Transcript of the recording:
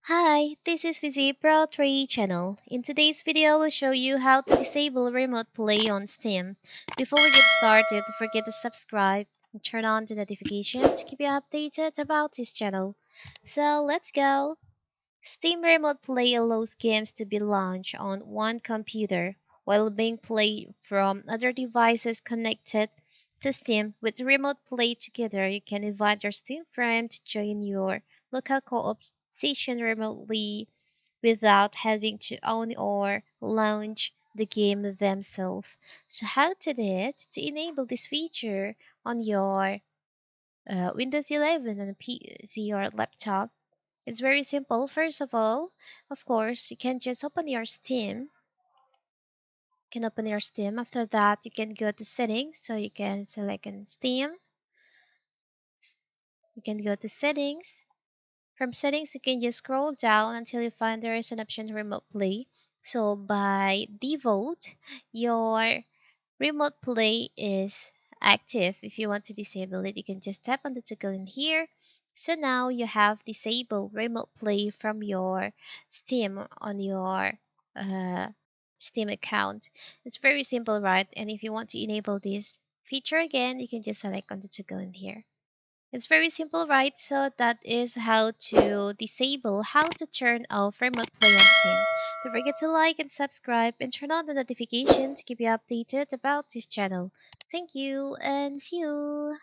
Hi, this is Vizzy Pro 3 channel. In today's video, we'll show you how to disable remote play on Steam. Before we get started, don't forget to subscribe and turn on the notification to keep you updated about this channel. So let's go! Steam Remote Play allows games to be launched on one computer while being played from other devices connected to Steam. With Remote Play together, you can invite your Steam friend to join your local co-op session remotely without having to own or launch the game themselves. So how to do it? To enable this feature on your Windows 11 and PC or laptop, it's very simple. First of all, of course, you can just open your Steam. You can open your Steam. After that, you can go to settings. So you can select on Steam. You can go to settings. From settings, you can just scroll down until you find there is an option remote play. So by default, your remote play is active. If you want to disable it, you can just tap on the toggle in here. So now you have disabled remote play from your Steam on your uh, Steam account. It's very simple, right? And if you want to enable this feature again, you can just select on the toggle in here. It's very simple, right? So that is how to disable, how to turn off remote play on Steam. Don't forget to like and subscribe and turn on the notification to keep you updated about this channel. Thank you and see you!